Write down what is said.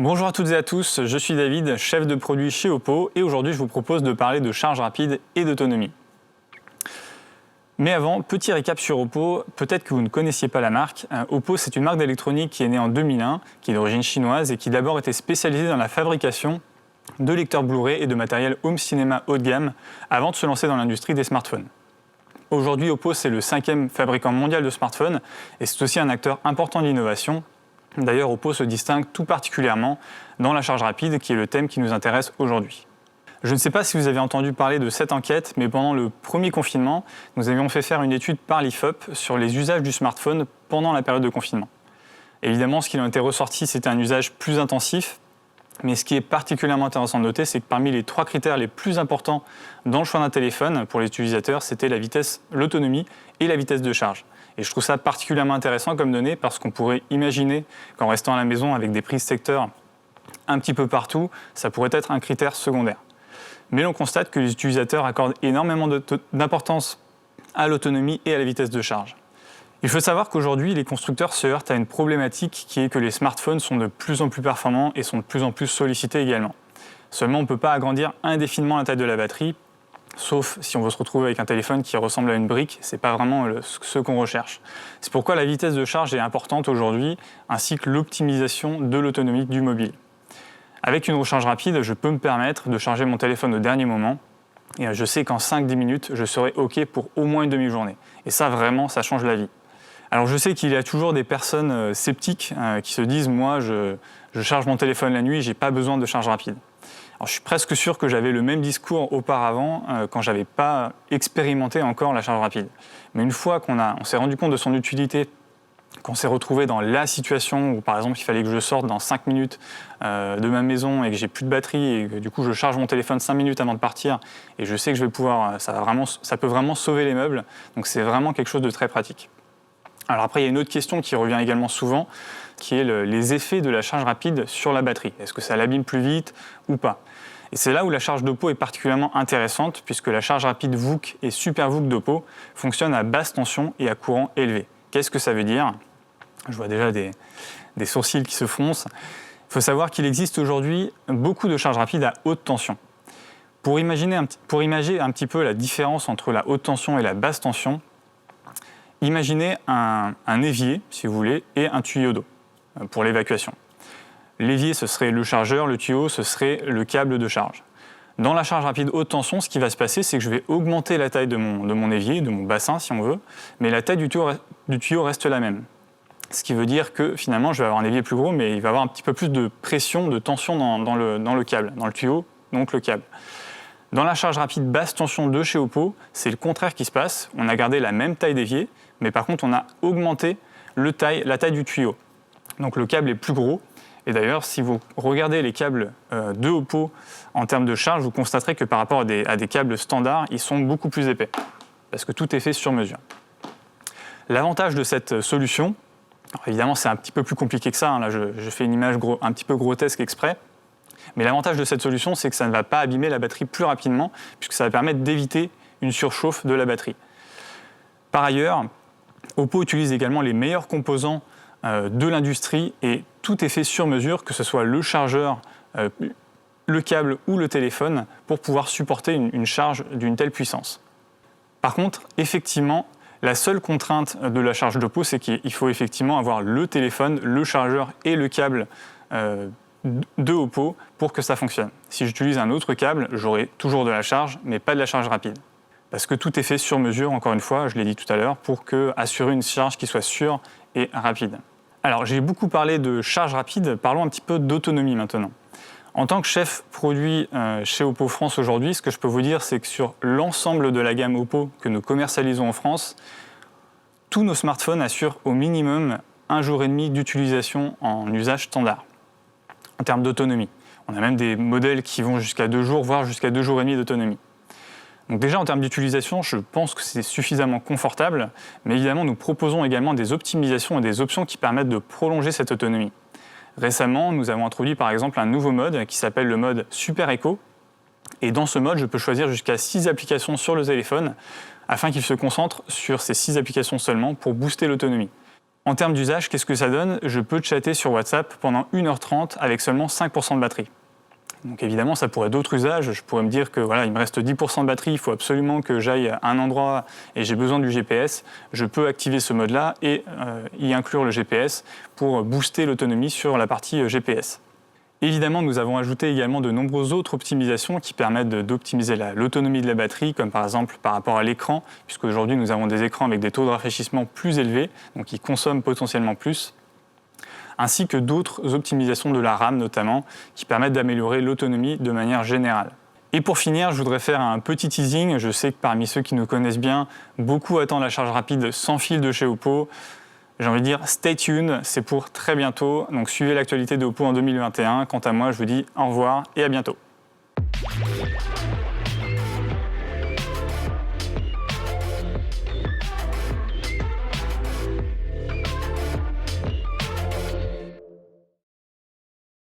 Bonjour à toutes et à tous, je suis David, chef de produit chez Oppo et aujourd'hui je vous propose de parler de charge rapide et d'autonomie. Mais avant, petit récap sur Oppo, peut-être que vous ne connaissiez pas la marque. Oppo, c'est une marque d'électronique qui est née en 2001, qui est d'origine chinoise et qui d'abord était spécialisée dans la fabrication de lecteurs Blu-ray et de matériel home cinéma haut de gamme avant de se lancer dans l'industrie des smartphones. Aujourd'hui, Oppo, c'est le 5e fabricant mondial de smartphones et c'est aussi un acteur important d'innovation. D'ailleurs, Oppo se distingue tout particulièrement dans la charge rapide, qui est le thème qui nous intéresse aujourd'hui. Je ne sais pas si vous avez entendu parler de cette enquête, mais pendant le premier confinement, nous avions fait faire une étude par l'IFOP sur les usages du smartphone pendant la période de confinement. Évidemment, ce qui en était ressorti, c'était un usage plus intensif, mais ce qui est particulièrement intéressant de noter, c'est que parmi les 3 critères les plus importants dans le choix d'un téléphone pour les utilisateurs, c'était la vitesse, l'autonomie et la vitesse de charge. Et je trouve ça particulièrement intéressant comme donnée parce qu'on pourrait imaginer qu'en restant à la maison avec des prises secteurs un petit peu partout, ça pourrait être un critère secondaire. Mais l'on constate que les utilisateurs accordent énormément d'importance à l'autonomie et à la vitesse de charge. Il faut savoir qu'aujourd'hui, les constructeurs se heurtent à une problématique qui est que les smartphones sont de plus en plus performants et sont de plus en plus sollicités également. Seulement, on ne peut pas agrandir indéfiniment la taille de la batterie, sauf si on veut se retrouver avec un téléphone qui ressemble à une brique, ce n'est pas vraiment ce qu'on recherche. C'est pourquoi la vitesse de charge est importante aujourd'hui, ainsi que l'optimisation de l'autonomie du mobile. Avec une recharge rapide, je peux me permettre de charger mon téléphone au dernier moment, et je sais qu'en 5-10 minutes, je serai OK pour au moins une demi-journée. Et ça, vraiment, ça change la vie. Alors je sais qu'il y a toujours des personnes sceptiques qui se disent « moi, je charge mon téléphone la nuit, je n'ai pas besoin de charge rapide ». Alors, je suis presque sûr que j'avais le même discours auparavant quand je n'avais pas expérimenté encore la charge rapide. Mais une fois qu'on s'est rendu compte de son utilité, qu'on s'est retrouvé dans la situation où par exemple il fallait que je sorte dans 5 minutes de ma maison et que j'ai plus de batterie et que du coup je charge mon téléphone 5 minutes avant de partir et je sais que je vais pouvoir, ça peut vraiment sauver les meubles, donc c'est vraiment quelque chose de très pratique. Alors après il y a une autre question qui revient également souvent, qui est les effets de la charge rapide sur la batterie. Est-ce que ça l'abîme plus vite ou pas ? Et c'est là où la charge d'Oppo est particulièrement intéressante puisque la charge rapide VOOC et Super VOOC d'Oppo fonctionnent à basse tension et à courant élevé. Qu'est-ce que ça veut dire ? Je vois déjà des sourcils qui se froncent. Il faut savoir qu'il existe aujourd'hui beaucoup de charges rapides à haute tension. Pour imaginer un petit peu la différence entre la haute tension et la basse tension, imaginez un évier, si vous voulez, et un tuyau d'eau pour l'évacuation. L'évier, ce serait le chargeur, le tuyau, ce serait le câble de charge. Dans la charge rapide haute tension, ce qui va se passer, c'est que je vais augmenter la taille de mon évier, de mon bassin si on veut, mais la taille du tuyau reste la même. Ce qui veut dire que finalement, je vais avoir un évier plus gros, mais il va avoir un petit peu plus de pression, de tension dans le câble, dans le tuyau, donc le câble. Dans la charge rapide basse tension de chez Oppo, c'est le contraire qui se passe. On a gardé la même taille d'évier, mais par contre, on a augmenté la taille du tuyau. Donc le câble est plus gros. Et d'ailleurs, si vous regardez les câbles de Oppo en termes de charge, vous constaterez que par rapport à des câbles standards, ils sont beaucoup plus épais, parce que tout est fait sur mesure. L'avantage de cette solution, alors évidemment c'est un petit peu plus compliqué que ça, hein, là je fais une image un petit peu grotesque exprès, mais l'avantage de cette solution, c'est que ça ne va pas abîmer la batterie plus rapidement, puisque ça va permettre d'éviter une surchauffe de la batterie. Par ailleurs, Oppo utilise également les meilleurs composants de l'industrie et tout est fait sur mesure, que ce soit le chargeur, le câble ou le téléphone, pour pouvoir supporter une charge d'une telle puissance. Par contre, effectivement, la seule contrainte de la charge d'Oppo, c'est qu'il faut effectivement avoir le téléphone, le chargeur et le câble de Oppo pour que ça fonctionne. Si j'utilise un autre câble, j'aurai toujours de la charge, mais pas de la charge rapide. Parce que tout est fait sur mesure, encore une fois, je l'ai dit tout à l'heure, pour assurer une charge qui soit sûre et rapide. Alors, j'ai beaucoup parlé de charge rapide, parlons un petit peu d'autonomie maintenant. En tant que chef produit chez Oppo France aujourd'hui, ce que je peux vous dire, c'est que sur l'ensemble de la gamme Oppo que nous commercialisons en France, tous nos smartphones assurent au minimum 1 jour et demi d'utilisation en usage standard, en termes d'autonomie. On a même des modèles qui vont jusqu'à 2 jours, voire jusqu'à 2 jours et demi d'autonomie. Donc déjà, en termes d'utilisation, je pense que c'est suffisamment confortable, mais évidemment, nous proposons également des optimisations et des options qui permettent de prolonger cette autonomie. Récemment, nous avons introduit par exemple un nouveau mode qui s'appelle le mode Super Eco. Et dans ce mode, je peux choisir jusqu'à 6 applications sur le téléphone afin qu'il se concentre sur ces 6 applications seulement pour booster l'autonomie. En termes d'usage, qu'est-ce que ça donne? Je peux chatter sur WhatsApp pendant 1h30 avec seulement 5% de batterie. Donc évidemment, ça pourrait être d'autres usages. Je pourrais me dire que voilà, il me reste 10% de batterie, il faut absolument que j'aille à un endroit et j'ai besoin du GPS. Je peux activer ce mode-là et y inclure le GPS pour booster l'autonomie sur la partie GPS. Évidemment, nous avons ajouté également de nombreuses autres optimisations qui permettent d'optimiser l'autonomie de la batterie, comme par exemple par rapport à l'écran, puisqu'aujourd'hui nous avons des écrans avec des taux de rafraîchissement plus élevés, donc qui consomment potentiellement plus, ainsi que d'autres optimisations de la RAM notamment, qui permettent d'améliorer l'autonomie de manière générale. Et pour finir, je voudrais faire un petit teasing. Je sais que parmi ceux qui nous connaissent bien, beaucoup attendent la charge rapide sans fil de chez Oppo. J'ai envie de dire stay tuned, c'est pour très bientôt. Donc suivez l'actualité de Oppo en 2021. Quant à moi, je vous dis au revoir et à bientôt.